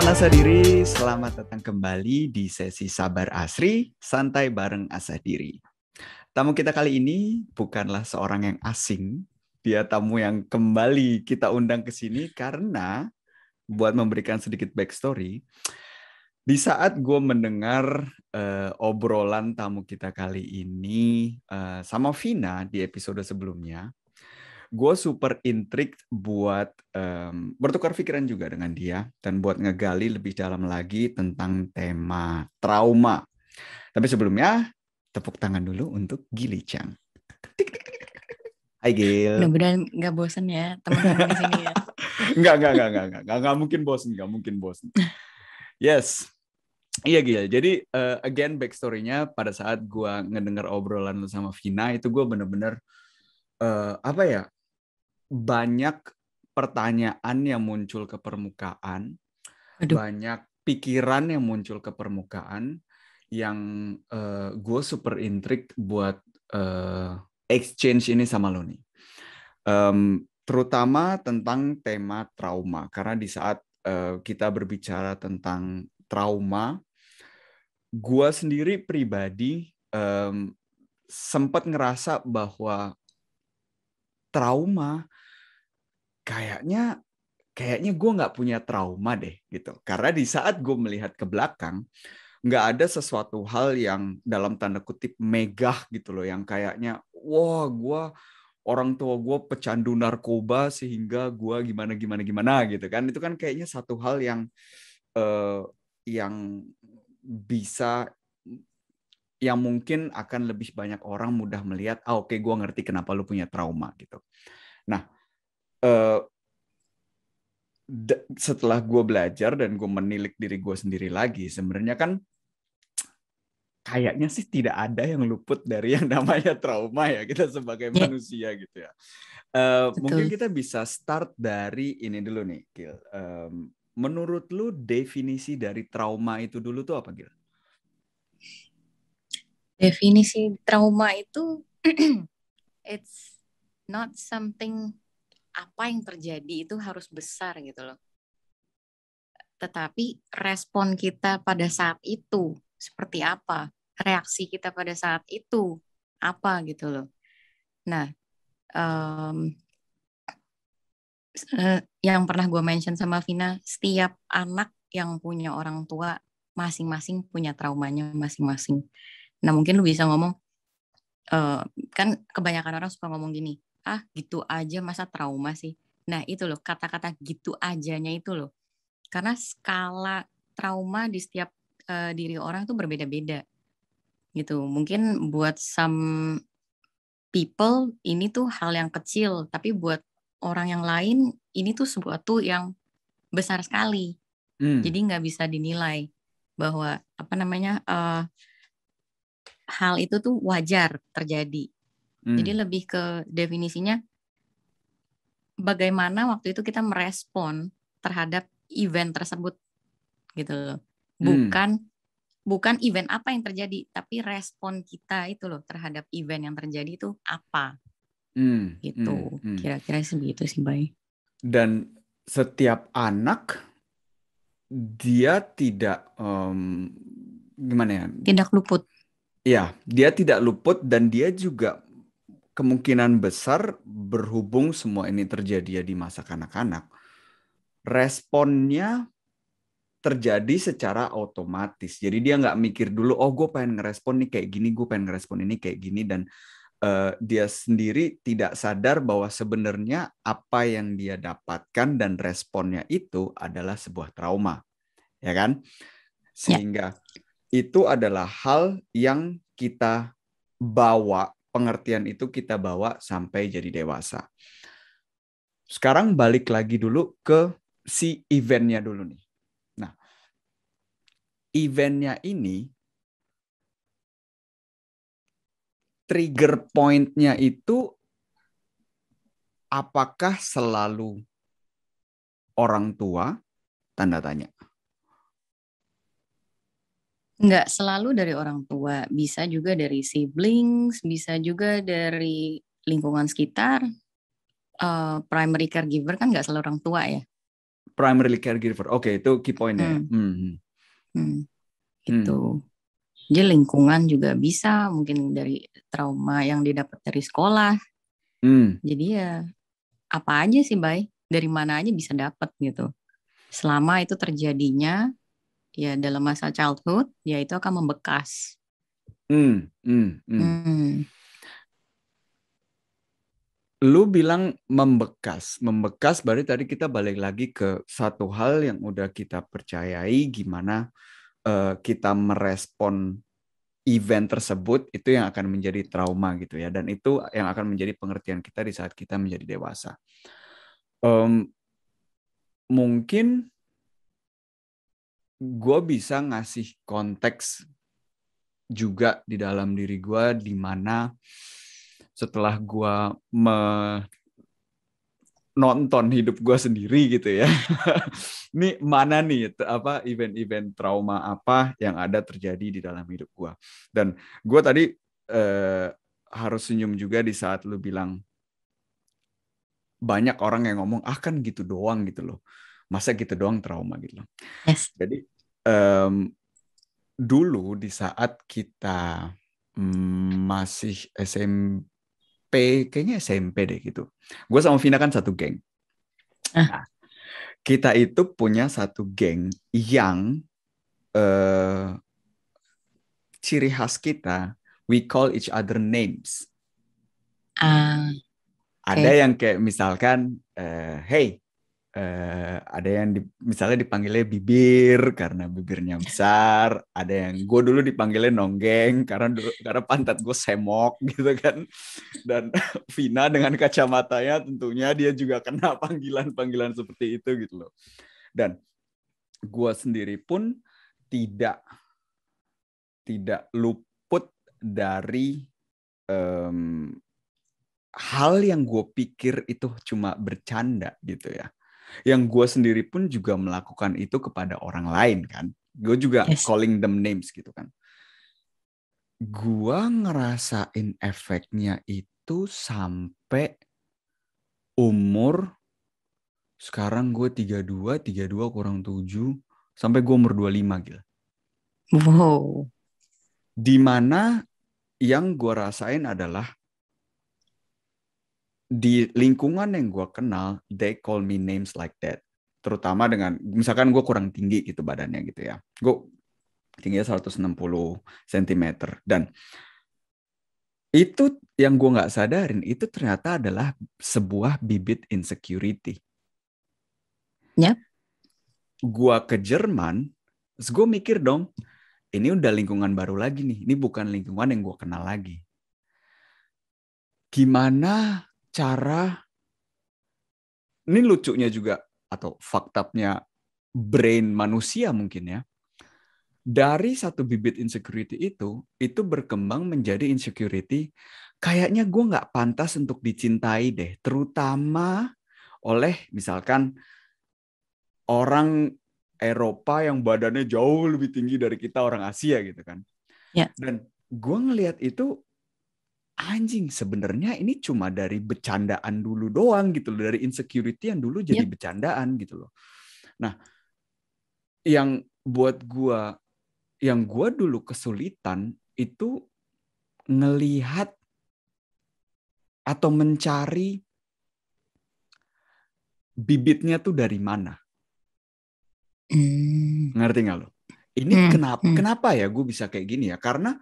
Asadiri, selamat datang kembali di sesi Sabar Asri, santai bareng Asadiri. Tamu kita kali ini bukanlah seorang yang asing, dia tamu yang kembali kita undang ke sini karena buat memberikan sedikit backstory, di saat gue mendengar obrolan tamu kita kali ini sama Vina di episode sebelumnya, gue super intrigued buat bertukar pikiran juga dengan dia dan buat ngegali lebih dalam lagi tentang tema trauma. Tapi sebelumnya, tepuk tangan dulu untuk Gili Chang. Hai Gil. Mudah-mudahan nggak bosan ya teman-teman di sini ya. Nggak mungkin bosan. Yes. Iya Gil, jadi again backstory-nya pada saat gue ngedenger obrolan lu sama Vina, itu gue bener-bener banyak pertanyaan yang muncul ke permukaan, banyak pikiran yang muncul ke permukaan, yang gue super intrigued buat exchange ini sama lo nih. Terutama tentang tema trauma, karena di saat kita berbicara tentang trauma, gue sendiri pribadi sempat ngerasa bahwa trauma kayaknya gue nggak punya trauma deh gitu. Karena di saat gue melihat ke belakang, nggak ada sesuatu hal yang dalam tanda kutip megah gitu loh, yang kayaknya wah gue orang tua gue pecandu narkoba sehingga gue gimana gitu kan. Itu kan kayaknya satu hal yang bisa, yang mungkin akan lebih banyak orang mudah melihat, oke, gue ngerti kenapa lu punya trauma gitu. Nah, setelah gue belajar dan gue menilik diri gue sendiri lagi, sebenarnya kan kayaknya sih tidak ada yang luput dari yang namanya trauma ya, kita sebagai manusia gitu ya. Mungkin kita bisa start dari ini dulu nih, Gil. Menurut lu definisi dari trauma itu dulu tuh apa, Gil? Definisi trauma itu it's not something apa yang terjadi itu harus besar gitu loh. Tetapi respon kita pada saat itu seperti apa? Reaksi kita pada saat itu apa gitu loh. Nah, yang pernah gue mention sama Vina, setiap anak yang punya orang tua masing-masing punya traumanya masing-masing. Nah, mungkin lu bisa ngomong, kan kebanyakan orang suka ngomong gini, gitu aja masa trauma sih. Nah itu loh, kata-kata gitu ajanya itu loh. Karena skala trauma di setiap diri orang tuh berbeda-beda gitu. Mungkin buat some people ini tuh hal yang kecil, tapi buat orang yang lain ini tuh sesuatu yang besar sekali. Jadi nggak bisa dinilai bahwa hal itu tuh wajar terjadi. Jadi lebih ke definisinya bagaimana waktu itu kita merespon terhadap event tersebut gitu loh. Bukan event apa yang terjadi, tapi respon kita itu loh terhadap event yang terjadi itu apa. Gitu. Kira-kira segitu sih, Bay. Dan setiap anak dia tidak gimana ya? Tidak luput. Ya, dia tidak luput dan dia juga kemungkinan besar berhubung semua ini terjadi di masa kanak-kanak, responnya terjadi secara otomatis. Jadi dia nggak mikir dulu, gue pengen ngerespon nih kayak gini, gue pengen ngerespon ini kayak gini, dan dia sendiri tidak sadar bahwa sebenarnya apa yang dia dapatkan dan responnya itu adalah sebuah trauma, ya kan? Sehingga itu adalah hal yang kita bawa, pengertian itu kita bawa sampai jadi dewasa. Sekarang balik lagi dulu ke si eventnya dulu nih. Nah, eventnya ini, trigger point-nya itu apakah selalu orang tua? Tanda tanya. Nggak selalu dari orang tua, bisa juga dari siblings, bisa juga dari lingkungan sekitar. Primary caregiver kan nggak selalu orang tua ya. Primarily caregiver. Oke, itu key point-nya. Gitu. Jadi lingkungan juga bisa, mungkin dari trauma yang didapat dari sekolah. Jadi ya apa aja sih, Bay, dari mana aja bisa dapat gitu. Selama itu terjadinya ya dalam masa childhood, ya itu akan membekas. Lu bilang membekas berarti tadi kita balik lagi ke satu hal yang udah kita percayai, gimana kita merespon event tersebut itu yang akan menjadi trauma gitu ya, dan itu yang akan menjadi pengertian kita di saat kita menjadi dewasa. Mungkin gue bisa ngasih konteks juga di dalam diri gue, di mana setelah gue nonton hidup gue sendiri gitu ya. Ini mana nih apa event-event trauma apa yang ada terjadi di dalam hidup gue. Dan gue tadi harus senyum juga di saat lu bilang banyak orang yang ngomong kan gitu doang gitu loh. Masa gitu doang trauma gitu loh. Yes. Jadi dulu di saat kita masih SMP, kayaknya SMP deh gitu. Gue sama Vina kan satu geng. Nah, kita itu punya satu geng yang ciri khas kita, we call each other names. Ada yang kayak misalkan, hey, ada yang misalnya dipanggilnya bibir karena bibirnya besar, ada yang gue dulu dipanggilnya nonggeng karena pantat gue semok gitu kan, dan Vina dengan kacamatanya tentunya dia juga kena panggilan seperti itu gitu loh. Dan gue sendiri pun tidak luput dari hal yang gue pikir itu cuma bercanda gitu ya. Yang gue sendiri pun juga melakukan itu kepada orang lain kan. Gue juga calling them names gitu kan. Gue ngerasain efeknya itu sampai umur, sekarang gue 32 kurang 7, sampai gue umur 25 gitu. Wow. Dimana yang gue rasain adalah di lingkungan yang gue kenal, they call me names like that. Terutama dengan, misalkan gue kurang tinggi gitu badannya gitu ya. Gue tingginya 160 cm. Dan itu yang gue gak sadarin, itu ternyata adalah sebuah bibit insecurity. Yep. Gue ke Jerman, terus gue mikir dong, ini udah lingkungan baru lagi nih. Ini bukan lingkungan yang gue kenal lagi. Gimana cara, ini lucunya juga atau faktanya brain manusia mungkin ya, dari satu bibit insecurity itu berkembang menjadi insecurity kayaknya gue nggak pantas untuk dicintai deh, terutama oleh misalkan orang Eropa yang badannya jauh lebih tinggi dari kita orang Asia gitu kan. Yeah. Dan gue ngelihat itu, anjing, sebenarnya ini cuma dari bercandaan dulu doang gitu loh, dari insecurity yang dulu jadi bercandaan gitu loh. Nah, yang buat gue, yang gue dulu kesulitan itu ngelihat atau mencari bibitnya tuh dari mana. Ngerti nggak lo? Ini kenapa ya gue bisa kayak gini ya? Karena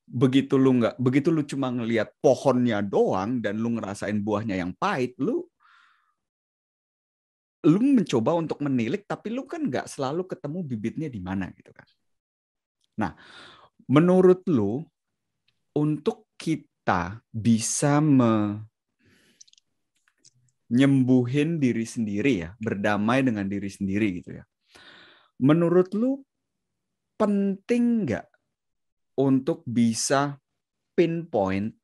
begitu lu cuma ngelihat pohonnya doang dan lu ngerasain buahnya yang pahit, lu mencoba untuk menilik, tapi lu kan nggak selalu ketemu bibitnya di mana gitu kan. Nah, menurut lu, untuk kita bisa nyembuhin diri sendiri ya, berdamai dengan diri sendiri gitu ya, menurut lu penting nggak untuk bisa pinpoint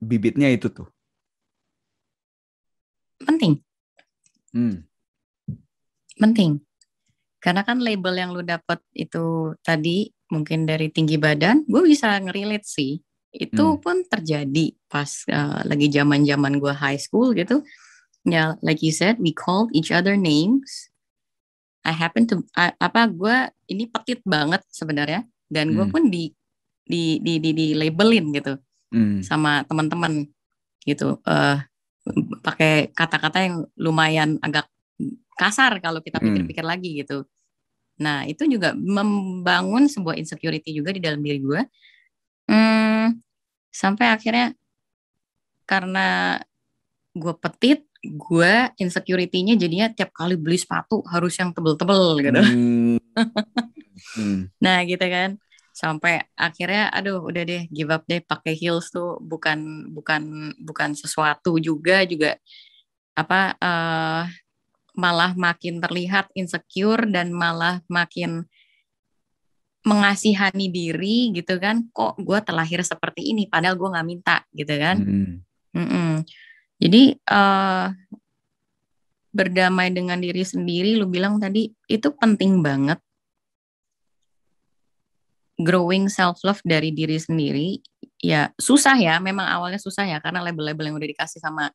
bibitnya itu tuh? Penting. Penting. Karena kan label yang lu dapat itu tadi mungkin dari tinggi badan, gue bisa ngerelate sih. Itu pun terjadi pas lagi zaman-zaman gue high school gitu. Ya, like you said, we called each other names. I happen to gue ini petit banget sebenarnya, dan gue pun di labelin gitu sama teman-teman gitu, pakai kata-kata yang lumayan agak kasar kalau kita pikir-pikir lagi gitu. Nah, itu juga membangun sebuah insecurity juga di dalam diri gue, sampai akhirnya karena gue petit, gue insecurity-nya jadinya tiap kali beli sepatu harus yang tebel-tebel gitu. Nah gitu kan, sampai akhirnya aduh udah deh, give up deh, pakai heels tuh bukan sesuatu juga apa, malah makin terlihat insecure dan malah makin mengasihani diri gitu kan, kok gue terlahir seperti ini padahal gue nggak minta gitu kan. Jadi berdamai dengan diri sendiri, lu bilang tadi, itu penting banget. Growing self-love dari diri sendiri, ya susah ya, memang awalnya susah ya, karena label-label yang udah dikasih sama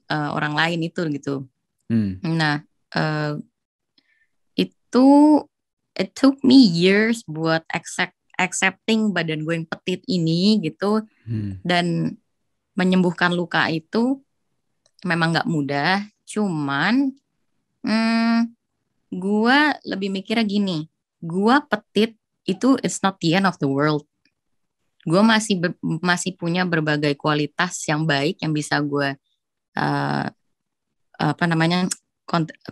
orang lain itu gitu. Nah, itu it took me years buat accepting badan gue yang petit ini gitu, dan menyembuhkan luka itu memang gak mudah, cuman gue lebih mikirnya gini, gue petit itu it's not the end of the world. Gue masih punya berbagai kualitas yang baik yang bisa gue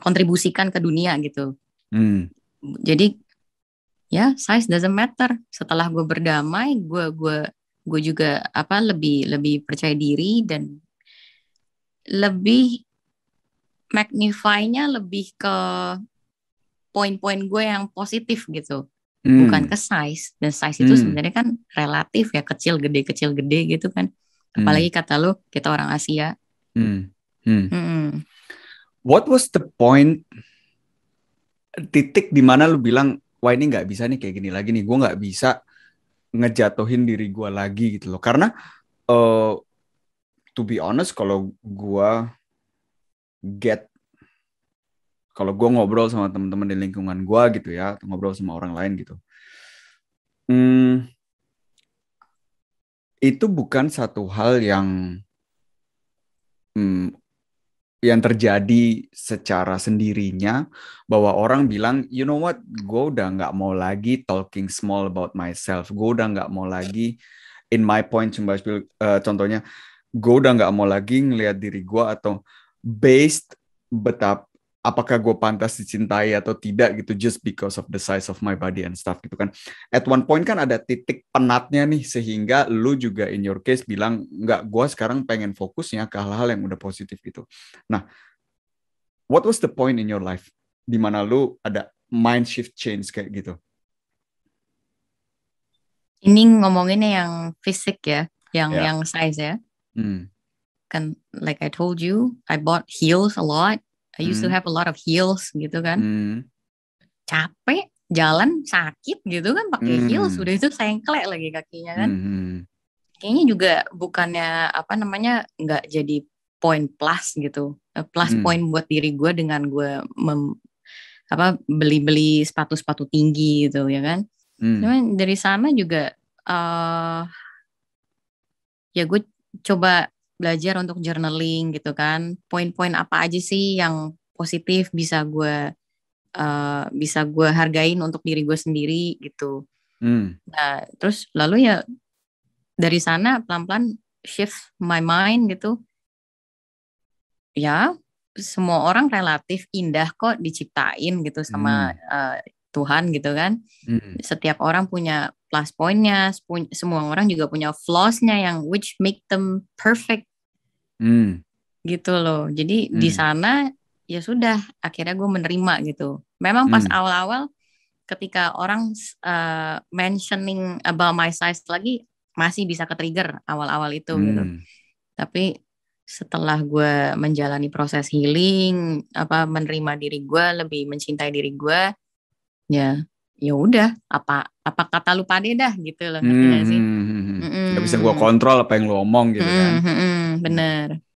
kontribusikan ke dunia gitu. Jadi ya size doesn't matter. Setelah gue berdamai, gue juga lebih percaya diri dan lebih magnify-nya lebih ke poin-poin gue yang positif gitu, bukan ke size. Dan size itu sebenarnya kan relatif ya, kecil gede gitu kan. Apalagi kata lu, kita orang Asia. What was the point, titik di mana lu bilang, wah ini nggak bisa nih kayak gini lagi nih, gue nggak bisa ngejatuhin diri gue lagi gitu loh. Karena to be honest, kalau gue ngobrol sama teman-teman di lingkungan gue gitu ya, atau ngobrol sama orang lain gitu, itu bukan satu hal yang terjadi secara sendirinya, bahwa orang bilang, you know what, gue udah nggak mau lagi talking small about myself, gue udah nggak mau lagi in my point, contohnya, gue udah nggak mau lagi ngelihat diri gue atau based apakah gue pantas dicintai atau tidak gitu, just because of the size of my body and stuff gitu kan. At one point kan ada titik penatnya nih, sehingga lu juga in your case bilang, nggak, gue sekarang pengen fokusnya ke hal-hal yang udah positif gitu. Nah, what was the point in your life di mana lu ada mind shift change kayak gitu? Ini ngomonginnya yang fisik ya, yang size ya. Kan like I told you, I bought heels a lot. I used to have a lot of heels gitu kan. Capek, jalan sakit gitu kan pakai heels, udah itu sengklek lagi kakinya kan. Kayaknya juga bukannya nggak jadi poin plus gitu. Plus poin buat diri gue dengan gue beli-beli sepatu-sepatu tinggi gitu ya kan. Cuman dari sana juga ya gue coba belajar untuk journaling gitu kan. Poin-poin apa aja sih yang positif bisa gue hargain untuk diri gue sendiri gitu. Nah, terus lalu ya dari sana pelan-pelan shift my mind gitu. Ya, semua orang relatif indah kok diciptain gitu sama Tuhan gitu kan. Setiap orang punya plus pointnya, semua orang juga punya flaws-nya yang which make them perfect. Gitu loh. Jadi di sana ya sudah, akhirnya gue menerima gitu. Memang pas awal-awal ketika orang mentioning about my size lagi masih bisa ke-trigger awal-awal itu gitu. Tapi setelah gue menjalani proses healing, menerima diri gue, lebih mencintai diri gue, ya udah, apa kata lu pade dah gitu loh, ngerti gak sih? Gak bisa gue kontrol apa yang lu omong gitu kan. Bener.